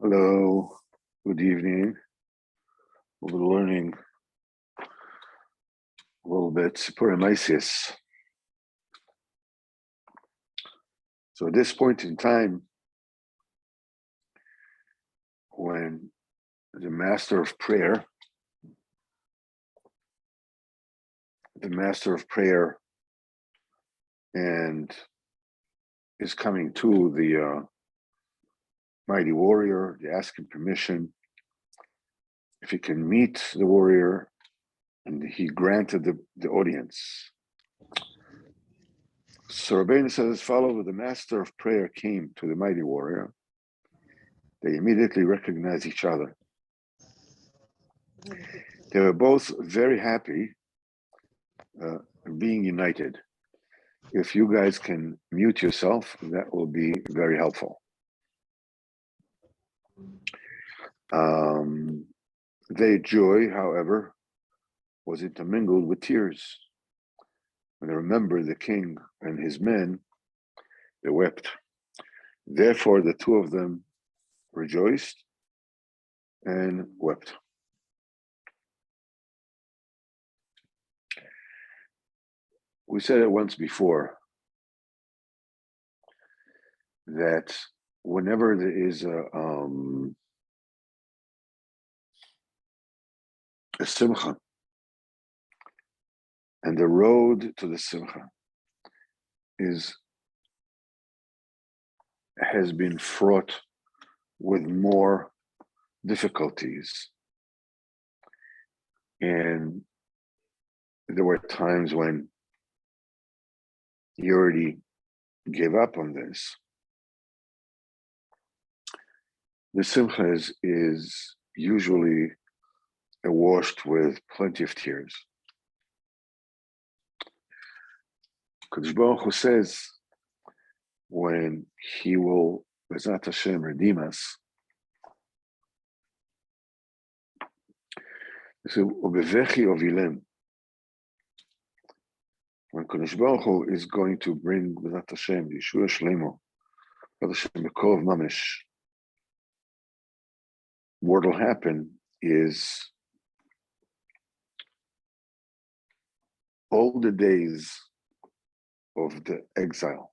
Hello, good evening. We'll be learning a little bit Sipur Maisius. So at this point in time, when the master of prayer and is coming to the mighty warrior, they ask him permission if he can meet the warrior, and he granted the audience. So Rabbeinu says as follows: when the master of prayer came to the mighty warrior, they immediately recognized each other. They were both very happy being united. If you guys can mute yourself, that will be very helpful. Their joy, however, was intermingled with tears. When they remembered the king and his men, they wept. Therefore, the two of them rejoiced and wept. We said it once before that whenever there is a simcha, and the road to the simcha has been fraught with more difficulties, and there were times when you already gave up on this. The simcha is usually washed with plenty of tears. Kadosh Baruch Hu says when he will, B'ezrat Hashem, redeem us, he said, Ubevechi ovilem. When Kadosh Baruch Hu is going to bring B'ezrat Hashem, the Yeshua Shlemo, B'ezrat Hashem B'kov Mamish, what will happen is all the days of the exile,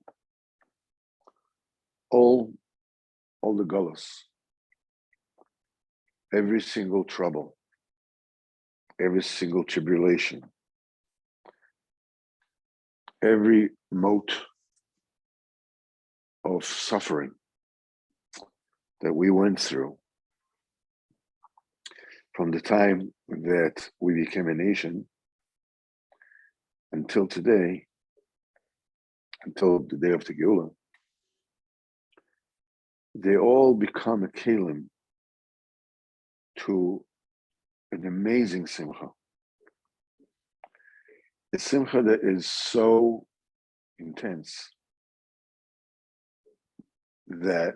all the galus, every single trouble, every single tribulation, every mote of suffering that we went through from the time that we became a nation until today, until the day of the Geulah, they all become a kelim to an amazing simcha. A simcha that is so intense that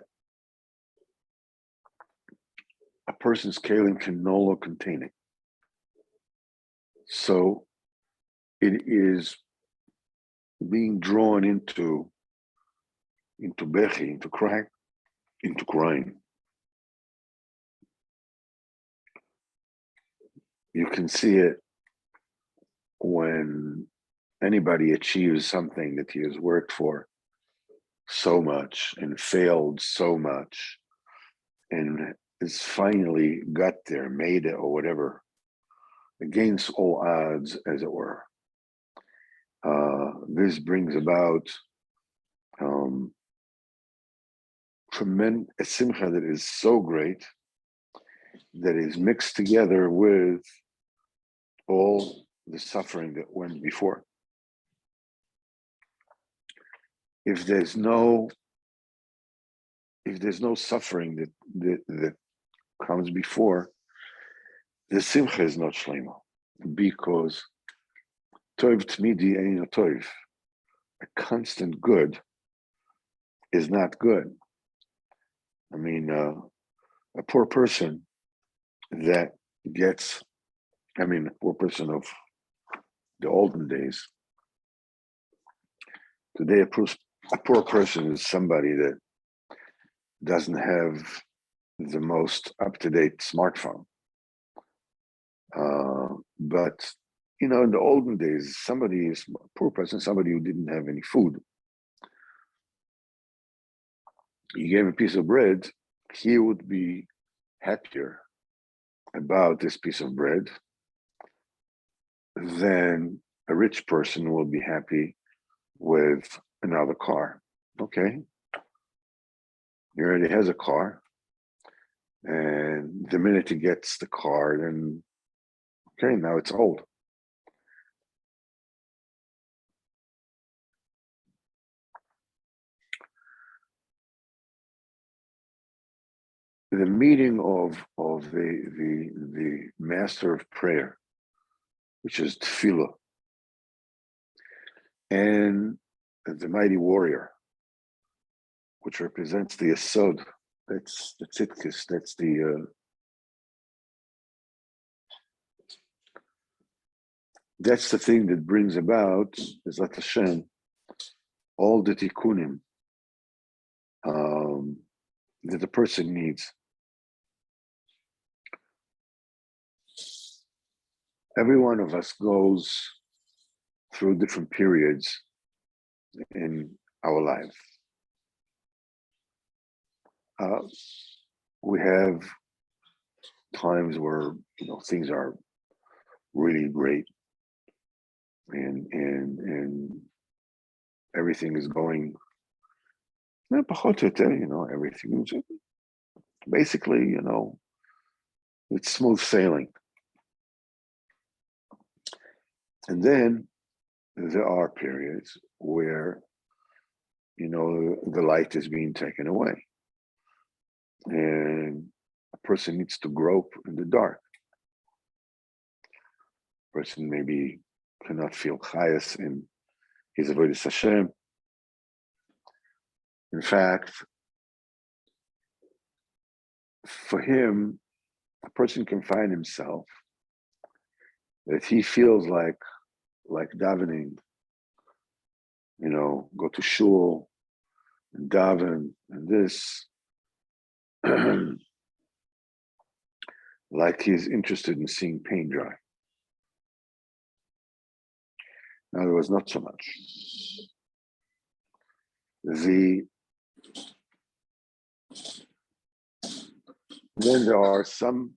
a person's kelim can no longer contain it. So it is being drawn into bechi, into crying. You can see it when anybody achieves something that he has worked for so much and failed so much and has finally got there, made it or whatever, against all odds, as it were. This brings about tremendous simcha that is so great that is mixed together with all the suffering that went before. If there's no suffering that comes before, the simcha is not shlema, because tov tmidi eino tov, a constant good is not good. I mean, a poor person that gets, a poor person of the olden days, today a A poor person is somebody that doesn't have the most up-to-date smartphone. But in the olden days, somebody is a poor person, somebody who didn't have any food. You gave him a piece of bread, he would be happier about this piece of bread than a rich person will be happy with another car. Okay, he already has a car, and the minute he gets the car, then okay, now it's old. The meaning of the master of prayer, which is tefillah, and the mighty warrior, which represents the yesod. That's the tzidkis. That's the thing that brings about, Bezat Hashem, all the tikkunim that the person needs. Every one of us goes through different periods in our life. We have times where things are really great, and everything is going. Everything is basically, it's smooth sailing. And then there are periods where, the light is being taken away. And a person needs to grope in the dark. A person maybe cannot feel chayas in his avodas Hashem. In fact, for him, a person can find himself that he feels like davening, go to shul and daven and this, like he's interested in seeing paint dry. Now, there was not so much. Then there are some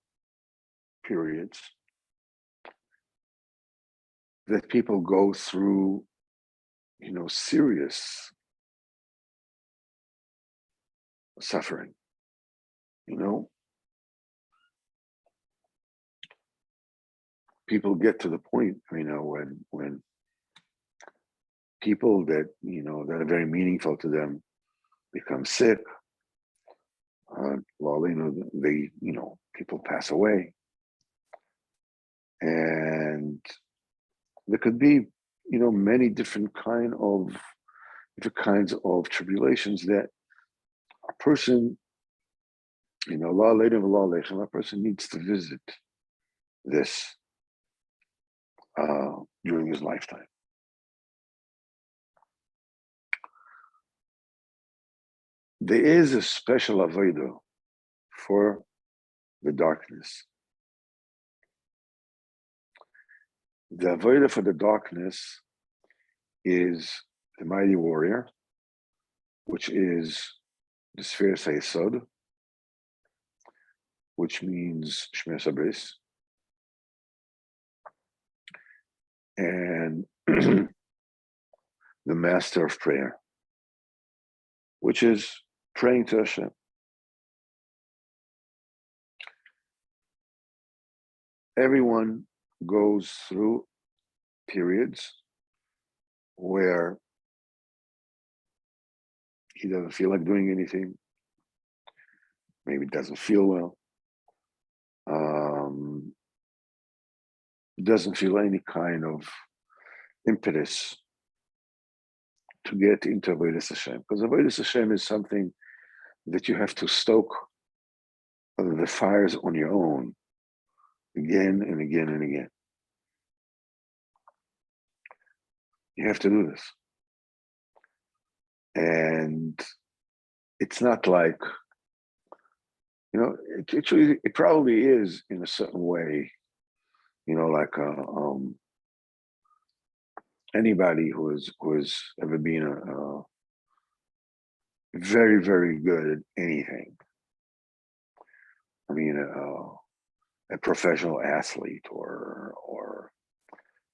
periods that people go through, serious suffering, people get to the point, when people that, that are very meaningful to them become sick, people pass away. And there could be, many different kinds of tribulations that a person, a person needs to visit this during his lifetime. There is a special avodah for the darkness. The avodah for the darkness is the mighty warrior, which is the sphere Yesod, which means Shmer Sabris, and the master of prayer, which is praying to Hashem. Everyone goes through periods where he doesn't feel like doing anything, maybe doesn't feel well, doesn't feel any kind of impetus to get into Avodas Hashem, because Avodas Hashem is something that you have to stoke the fires on your own again and again and again. You have to do this. And it's not like, it probably is in a certain way, like anybody who has ever been a very, very good at anything. I mean, a professional athlete or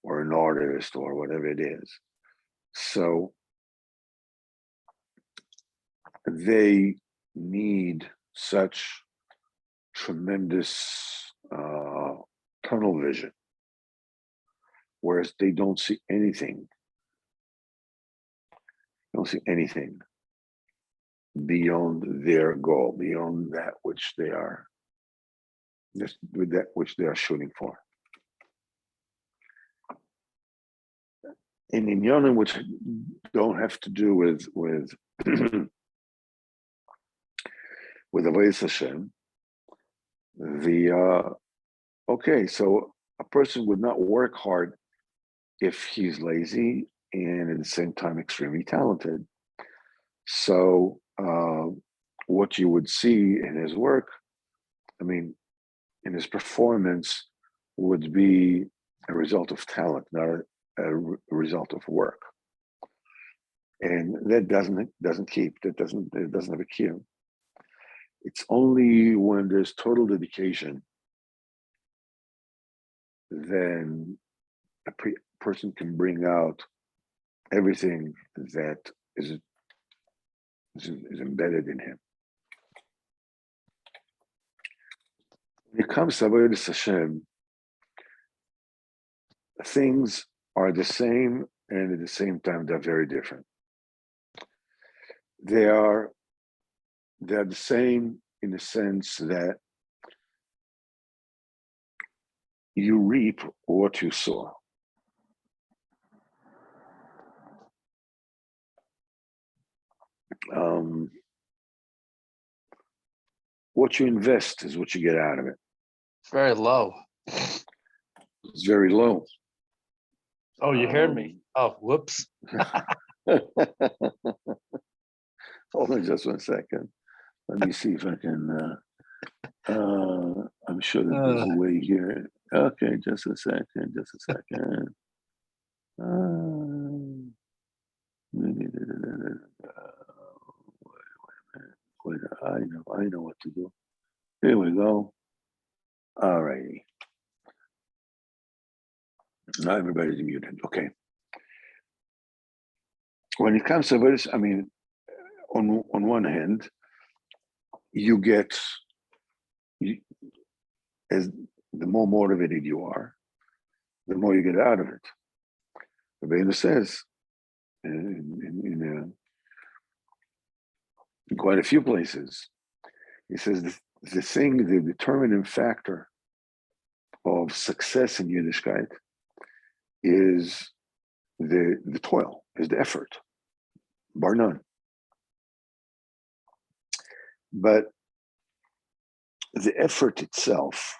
an artist or whatever it is. So they need such tremendous tunnel vision, whereas they don't see anything. Don't see anything beyond their goal, beyond that which they are, just with that which they are shooting for. In inyanim which don't have to do with with Avodas Hashem, okay, so a person would not work hard if he's lazy and at the same time extremely talented. So what you would see in his work, in his performance, would be a result of talent, not a result of work. And that doesn't keep. It doesn't have a cue. It's only when there's total dedication, then a person can bring out everything that is embedded in him. When it comes to Avodas Hashem, things are the same, and at the same time they're very different. They're the same in the sense that you reap what you sow. What you invest is what you get out of it. It's very low. It's very low. Oh, you heard me. Oh, whoops. Hold on just 1 second. Let me see if I can. I'm sure that there's a way here. Okay, just a second. Wait, I know what to do. Here we go. All righty. Now everybody's muted. Okay. When it comes to this, on one hand, you get, as the more motivated you are, the more you get out of it. Rabbeinu says in quite a few places, he says the determining factor of success in Yiddishkeit is the toil, is the effort, bar none. But the effort itself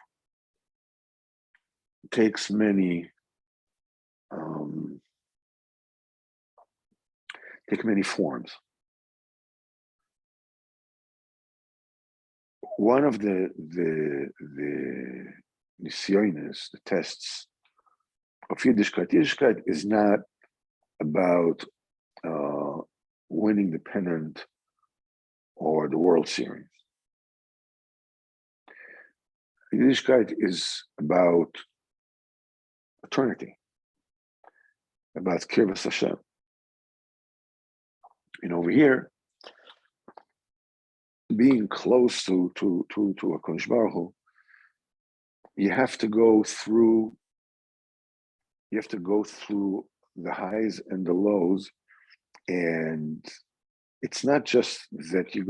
takes many forms. One of the nisyonis, the tests of Yiddishkeit. Yiddishkeit is not about winning the pennant or the World Series. Yiddishkeit is about eternity, about Kirvas Hashem. And over here, being close to HaKadosh Baruch Hu, you have to go through the highs and the lows, and it's not just that you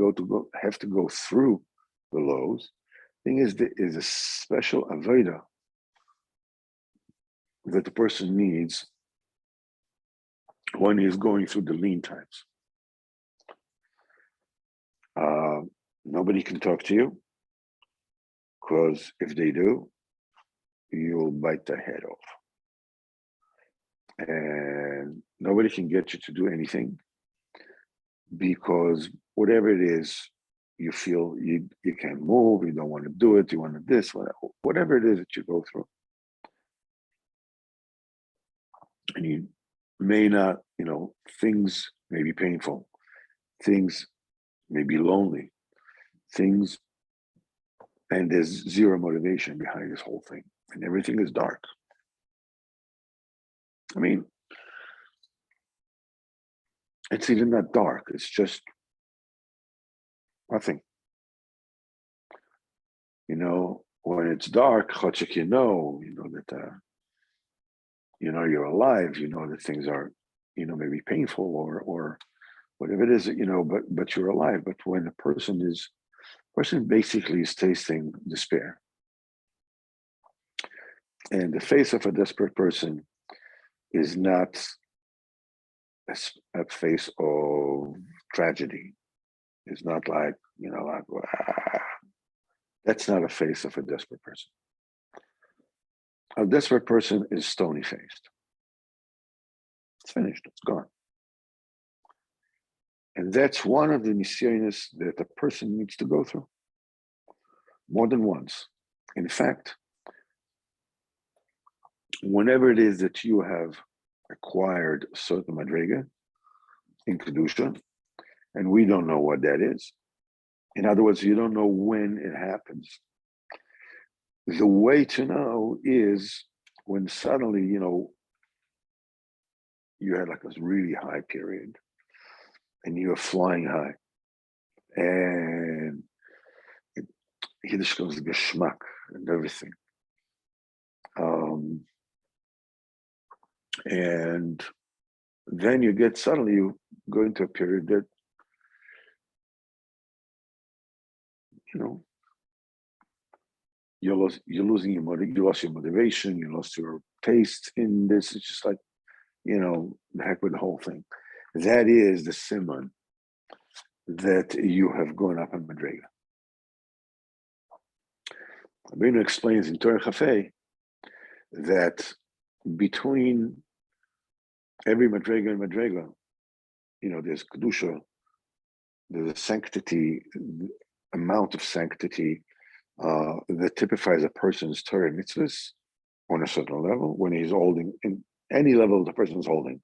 have to go through the lows. Thing is, there is a special avodah that the person needs when he's going through the lean times. Nobody can talk to you, because if they do, you'll bite their head off. And nobody can get you to do anything, because whatever it is, you feel you can't move, you don't want to do it, you want to this, whatever it is that you go through. And you may not, things may be painful, things may be lonely, things, and there's zero motivation behind this whole thing, and everything is dark. I mean, it's even not dark, it's just nothing. When it's dark, you know that you're alive, that things are, maybe painful or whatever it is, but you're alive. But when a person basically is tasting despair. And the face of a desperate person is not a face of tragedy. It's not like, that's not a face of a desperate person. A desperate person is stony-faced. It's finished, it's gone. And that's one of the nisyonos that a person needs to go through more than once. In fact, whenever it is that you have acquired a certain madrega in Kedusha, and we don't know what that is. In other words, you don't know when it happens. The way to know is when suddenly, you had like a really high period and you are flying high. And Yiddish goes geschmack and everything. And then you go into a period that, you're losing you lost your motivation, you lost your taste in this. It's just like, the heck with the whole thing. That is the siman that you have gone up in madrega. Rabbeinu explains in Torah Chafei that between every madrega and madrega, there's kedusha, there's a sanctity, amount of sanctity that typifies a person's Torah mitzvahs on a certain level when he's holding in any level the person is holding.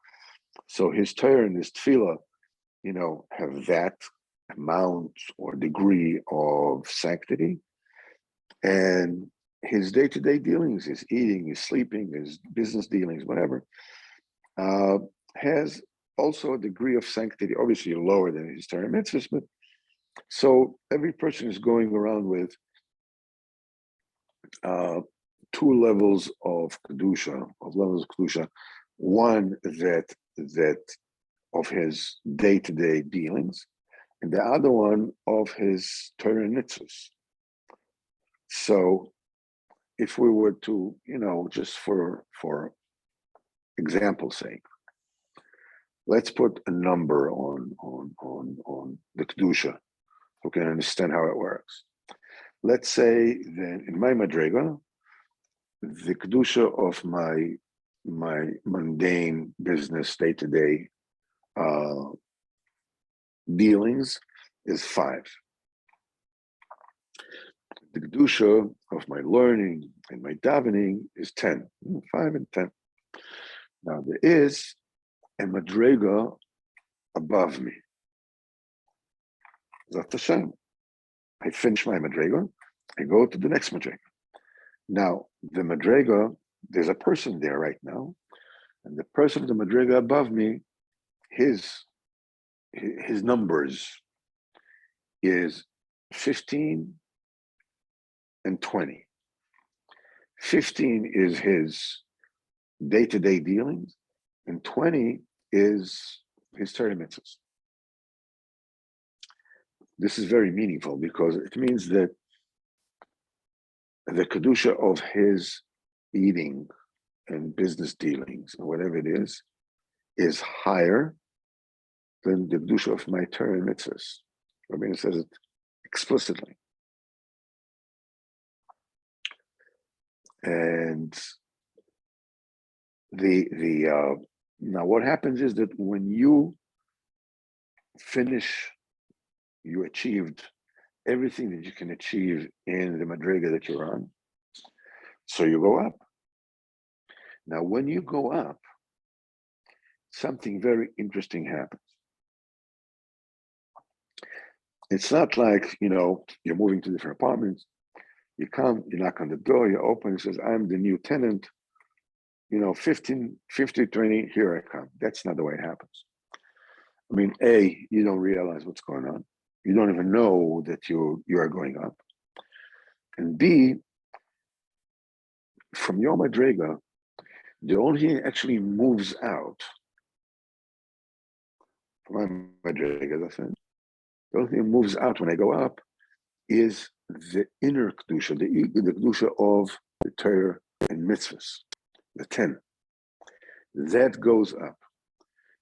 So his Torah and his tefillah, have that amount or degree of sanctity, and his day-to-day dealings, his eating, his sleeping, his business dealings, whatever, has also a degree of sanctity, obviously lower than his Torah mitzvahs, but so every person is going around with two levels of kedusha, one that of his day-to-day dealings, and the other one of his Torah mitzvahs. So if we were to, just for example's sake, let's put a number on the kedusha, so we can understand how it works. Let's say that in my madrega, the kedusha of my mundane business day-to-day dealings is 5. The kedusha of my learning and my davening is 10. 5 and 10. Now there is a madrega above me. Zat Hashem. I finish my madrega, I go to the next madrega. Now the madrega, there's a person there right now, and the person of the madrega above me, his numbers is 15 and 20. 15 is his day-to-day dealings, and 20 is his Torah mitzvahs. This is very meaningful because it means that the kedusha of his eating and business dealings, or whatever it is higher than the kedusha of my Torah mitzvahs. Rabbeinu says it explicitly. And now what happens is that when you finish, you achieved everything that you can achieve in the madrega that you're on. So you go up. Now, when you go up, something very interesting happens. It's not like, you're moving to different apartments. You come, you knock on the door, you open, it says, I'm the new tenant, 15, 50, 20, here I come. That's not the way it happens. I mean, A, you don't realize what's going on. You don't even know that you are going up. And B, from your madrega, the only thing that actually moves out from my madrega, that's it. The only thing that moves out when I go up is the inner kedusha, the kedusha of the Torah and mitzvahs, the 10. That goes up.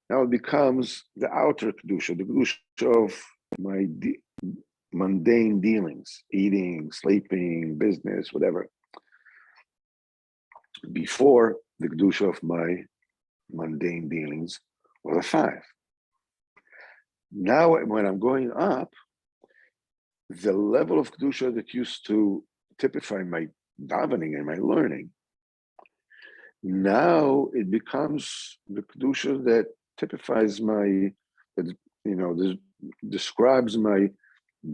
Now it becomes the outer kedusha, the kedusha of my mundane dealings, eating, sleeping, business, whatever. Before, the kedusha of my mundane dealings was a 5. Now, when I'm going up, the level of kedusha that used to typify my davening and my learning, now it becomes the kedusha that typifies describes my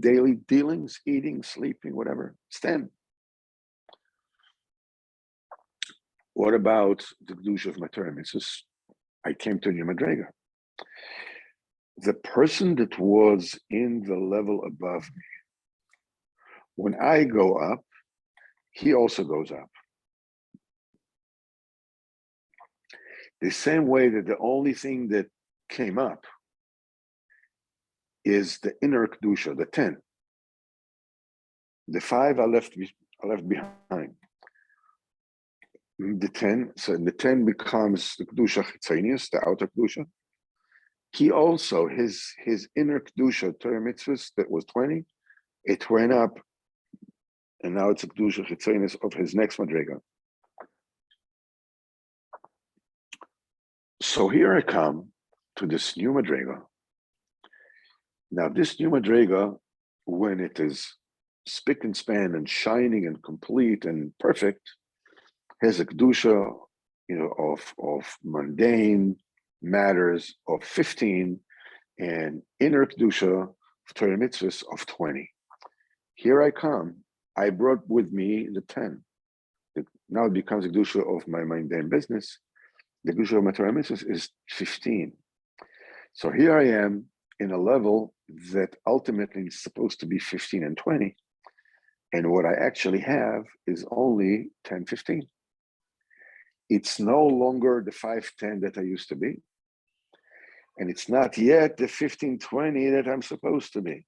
daily dealings, eating, sleeping, whatever. It's 10. What about the kedusha of my Torah mitzvahs? I came to a new madrega. The person that was in the level above me, when I go up, he also goes up. The same way that the only thing that came up is the inner kedusha, the 10. The 5 I left behind. The 10, so the 10 becomes the kedusha chitzonius, the outer kedusha. He also, his inner kedusha, Torah mitzvahs, that was 20, it went up, and now it's a kedusha chitzonius of his next madrega. So here I come to this new madrega. Now, this new madrega, when it is spick and span and shining and complete and perfect, has a kedusha, of mundane matters of 15 and inner kedusha of Torah mitzvahs of 20. Here I come. I brought with me the 10. Now it becomes a kedusha of my mundane business. The kedusha of my Torah mitzvahs is 15. So here I am in a level that ultimately is supposed to be 15 and 20. And what I actually have is only 10, 15. It's no longer the 5, 10 that I used to be. And it's not yet the 15, 20 that I'm supposed to be.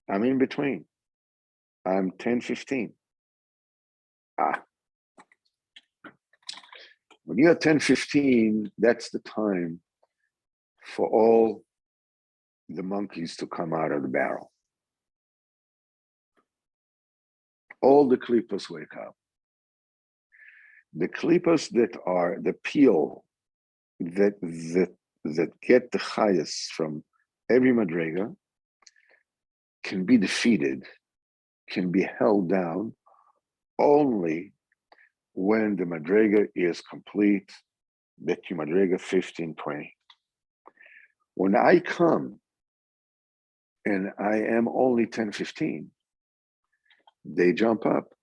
I'm in between. I'm 10, 15. When you're 10, 15, that's the time for all the monkeys to come out of the barrel. All the klippas wake up. The klippas that are the peel that get the chayas from every madrega can be defeated, can be held down only when the madrega is complete, that you madrega 15, 20. When I come and I am only 10, 15, they jump up.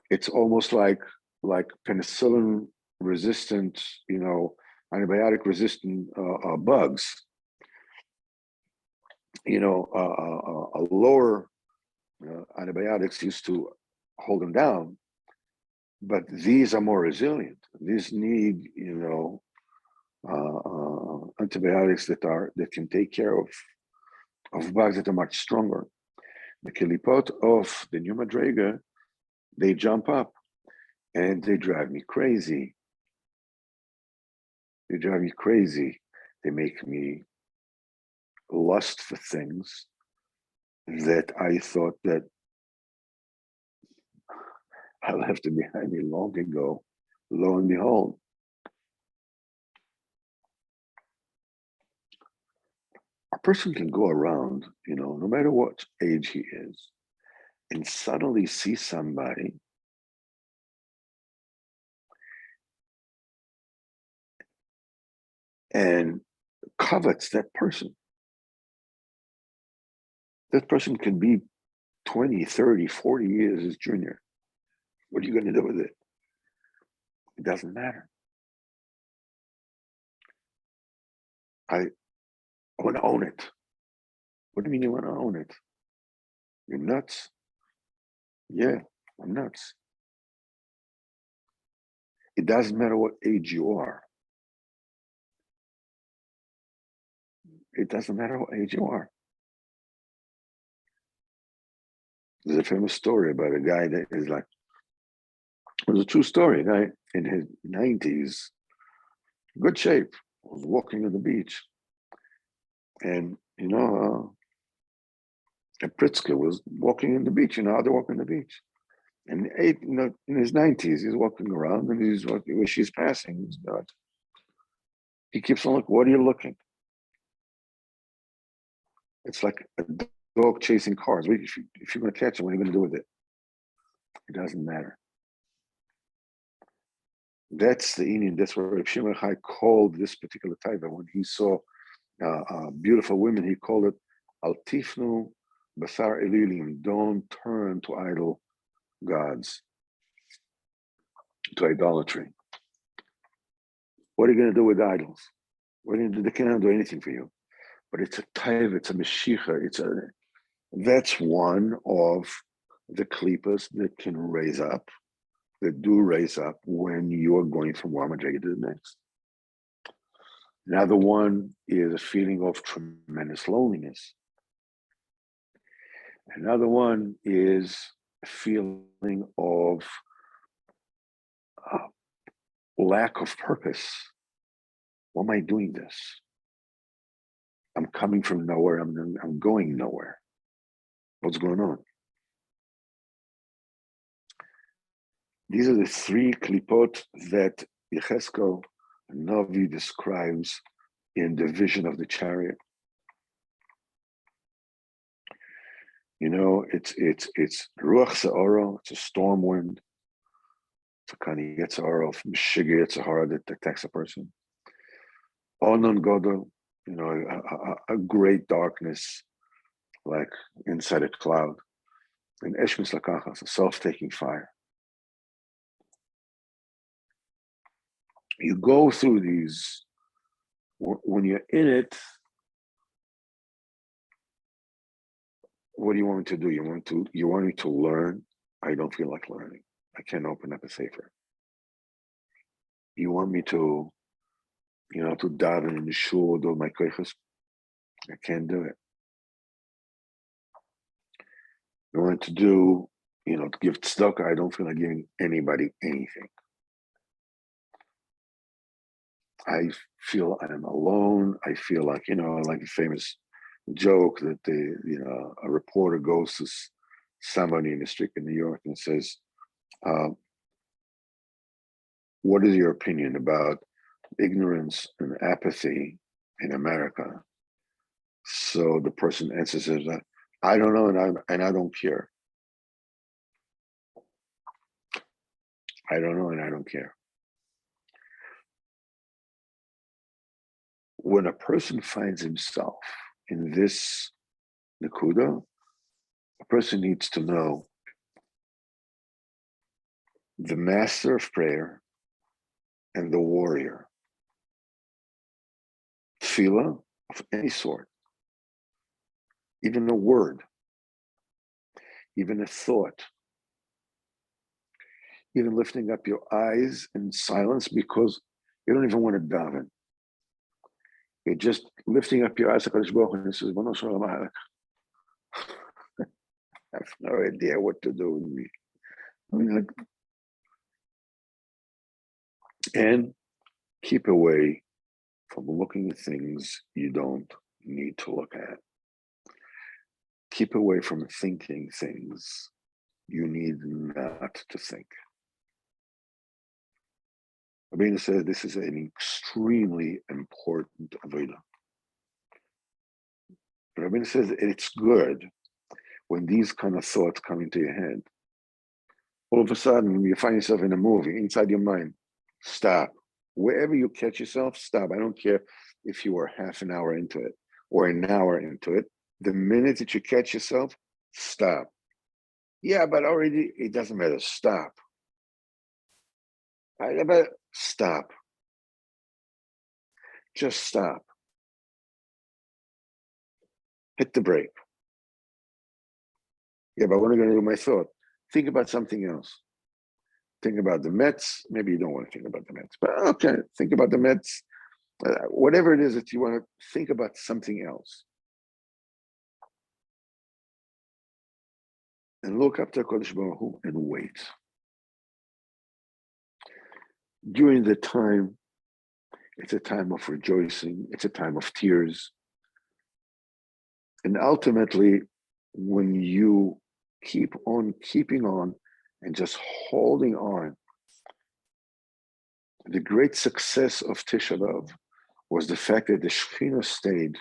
It's almost like penicillin resistant, antibiotic resistant bugs. A lower antibiotics used to hold them down, but these are more resilient. These need, antibiotics that can take care of bugs that are much stronger. The kelipot of the new madrega, they jump up and they drive me crazy. They drive me crazy. They make me lust for things that I thought that I left it behind me long ago. Lo and behold, a person can go around, no matter what age he is, and suddenly see somebody and covets that person. That person can be 20, 30, 40 years his junior. What are you going to do with it? It doesn't matter. I want to own it. What do you mean you want to own it? You're nuts. Yeah, I'm nuts. It doesn't matter what age you are. It doesn't matter what age you are. There's a famous story about a guy that is like, it was a true story. A guy in his 90s, good shape, was walking on the beach. And, a Pritzker was walking on the beach, how they walk on the beach. And in his 90s, he's walking around and he's walking, when she's passing, he keeps on looking, what are you looking? It's like a dog chasing cars. If you're going to catch him, what are you going to do with it? It doesn't matter. That's the Indian. That's where Rav Shimon Chai called this particular type. When he saw beautiful women, he called it Al Tifnu Basar Elilim. Don't turn to idol gods, to idolatry. What are you going to do with idols? What are you going to do? They cannot do anything for you. But it's a taiv, it's a meshicha, that's one of the klipas that can raise up, that do raise up when you're going from one madrega to the next. Another one is a feeling of tremendous loneliness. Another one is a feeling of lack of purpose. Why am I doing this? I'm coming from nowhere. I'm going nowhere. What's going on? These are the three klipot that Yecheskel Navi describes in the vision of the chariot. It's ruach se'oro, it's a storm wind. It's a kind of yetzara of Meshiga Yetzirah that attacks a person. Onon Godel, a great darkness, like inside a cloud. And Eshmis Lakachas, a self-taking fire. You go through these, when you're in it, what do you want me to do? You want me to learn? I don't feel like learning. I can't open up a sefer. You want me to, to daven in the shul, do my koiches? I can't do it. You want to do, to give tzedakah? I don't feel like giving anybody anything. I feel I'm alone. I feel like, like a famous joke that a reporter goes to somebody in the street in New York and says, what is your opinion about ignorance and apathy in America? So the person answers, I don't know, and I don't care. I don't know, and I don't care. When a person finds himself in this Nakuda, a person needs to know the master of prayer and the warrior. Tefillah of any sort, even a word, even a thought, even lifting up your eyes in silence because you don't even want to daven. You're just lifting up your eyes to Kadosh Baruch Hu and says, I have no idea what to do with me. And keep away from looking at things you don't need to look at. Keep away from thinking things you need not to think. Rabbeinu says this is an extremely important avodah. Rabbi says it's good when these kind of thoughts come into your head. All of a sudden, you find yourself in a movie inside your mind. Stop. Wherever you catch yourself, stop. I don't care if you were half an hour into it or an hour into it. The minute that you catch yourself, stop. Yeah, but already it doesn't matter. Stop. But stop. Just stop. Hit the brake. Yeah, but what am I going to do with my thought? Think about something else. Think about the Mets. Maybe you don't want to think about the Mets, but okay, think about the Mets. Whatever it is that you want to think about something else. And look up to Kodesh Baruch Hu and wait. During the time, it's a time of rejoicing. It's a time of tears. And ultimately, when you keep on keeping on and just holding on, the great success of Tisha B'Av was the fact that the Shekhinah stayed.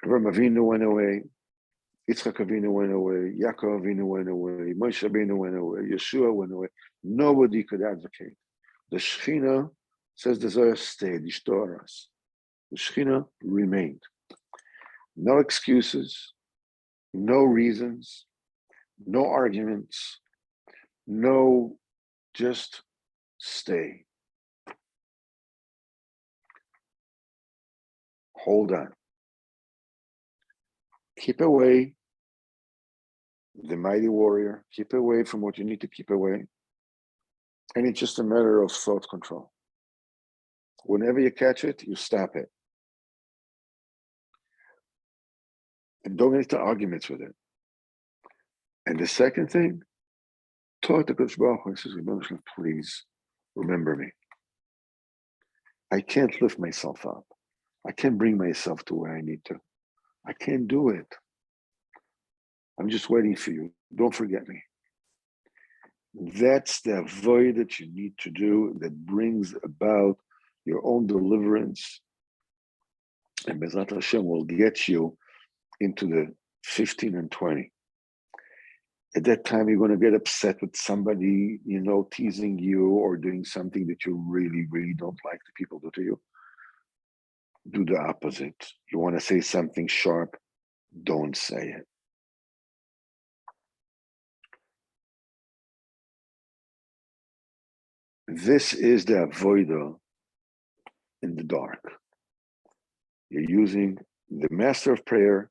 Avraham Avinu went away, Yitzchak Avinu went away, Yaakov Avinu went away, Moshe Rabbeinu went away, Yeshua went away. Nobody could advocate. The Shekhinah, says the Zohar, stayed, Ishtoras. The Shekhinah remained. No excuses, no reasons, no arguments, no, just stay. Hold on. Keep away the mighty warrior. Keep away from what you need to keep away. And it's just a matter of thought control. Whenever you catch it, you stop it. And don't get into arguments with it. And the second thing, talk to Kodesh Baruch Hu and says, please remember me. I can't lift myself up. I can't bring myself to where I need to. I can't do it. I'm just waiting for you. Don't forget me. That's the avoid that you need to do that brings about your own deliverance. And Bezrat Hashem will get you into the 15 and 20. At that time, you're going to get upset with somebody, teasing you or doing something that you really, really don't like the people do to you. Do the opposite. You want to say something sharp, don't say it. This is the avoider in the dark. You're using the master of prayer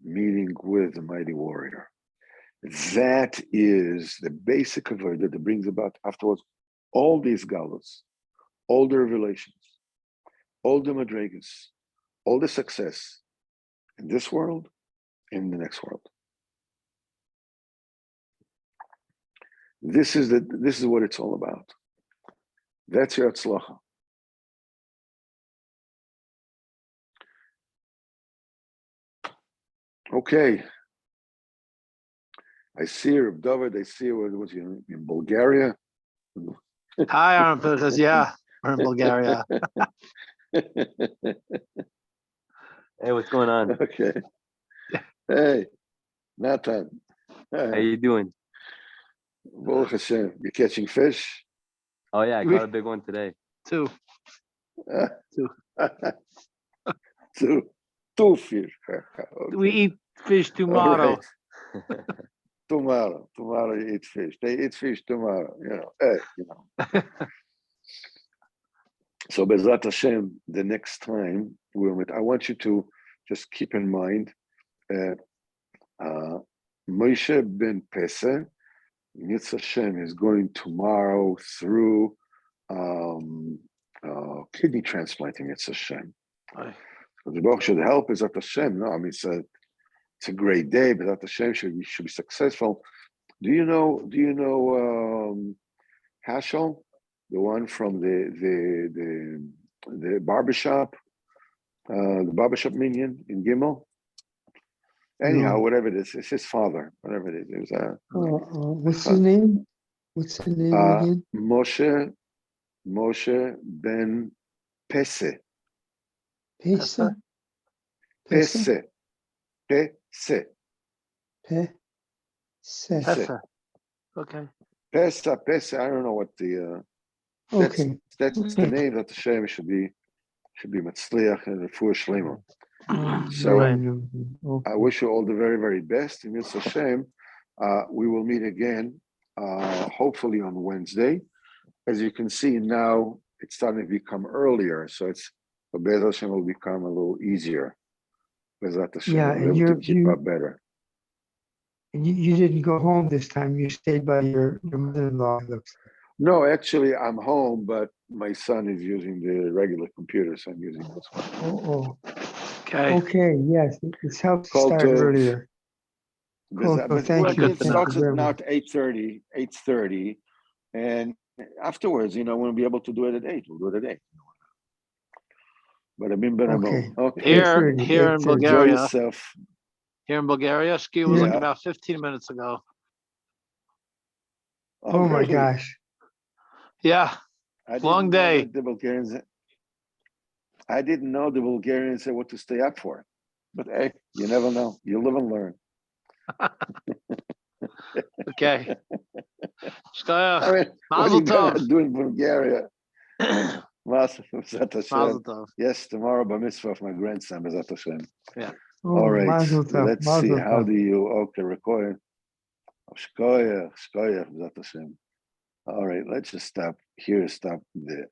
meeting with the mighty warrior. That is the basic avoider that brings about afterwards all these galos, all the revelations, all the madrigas, all the success in this world and in the next world. This is what it's all about. That's your tzlacha. Okay. I see Reb David. I see what was in Bulgaria. Hi, Aaron Pinchas. Yeah, we're in Bulgaria. Hey, what's going on? Okay. Hey, Nathan. How you doing? Baruch Hashem. You catching fish? Oh yeah, I caught a big one today. Two. Two fish. Okay. We eat fish tomorrow. Right. Tomorrow you eat fish. They eat fish tomorrow. Hey. So Bezrat Hashem, the next time we'll meet, I want you to just keep in mind Moshe ben Pesach, Yitzhak Hashem, is going tomorrow through kidney transplanting. Yitzhak Hashem. The Baruch should help Bezrat Hashem. No, I mean it's a great day. Bezrat Hashem should be successful. Do you know Hashel, the one from the barbershop, the barbershop minion in Gimel? Anyhow, whatever it is, it's his father. Whatever it is, it was what's his name? What's his name again? Moshe ben Pesach. Pesach. Pesa? Pese. Pese. Pe? Se. Pesa. Pesa. Okay. Pesa. Pesa. I don't know what the that's Okay. that's the Okay. name that the Shem should be Matzliach and Refuah Shlema. So Right. I wish you all the very, very best. In Yitzhak Hashem, we will meet again, hopefully on Wednesday. As you can see now, it's starting to become earlier, so it's Be'ez Hashem will become a little easier. Be'ezat Hashem, Yeah, we'll be able to keep up better. And you didn't go home this time. You stayed by your mother-in-law. It looks. No, actually, I'm home, but my son is using the regular computer, so I'm using this one. Oh, Okay. okay. Yes, it's helped Call start to- earlier. Cool. But Thank it you. Good Thank starts you at very now much. at 8:30, and afterwards, we'll be able to do it at 8. We'll do it at 8. But I've been Okay. Okay. Here 8:30, in 8:30. Enjoy Bulgaria. yourself. Here in Bulgaria, ski was like Yeah. about 15 minutes ago. Oh my really? gosh. Yeah. I didn't Long know day. that the Bulgarians. I didn't know the Bulgarians said what to stay up for. But hey, you never know. You live and learn. Okay. I Shkoyach. mean, what are Mazel you gonna tov. do in Bulgaria? Mazel Mazel tov. Yes, tomorrow bar mitzvah of my grandson, B'ezrat Hashem. Oh, All right, Mazel tov. let's see. Mazel How tov. do you? Okay, record. Shkoyach, B'ezrat Hashem. All right, let's just stop here. Stop the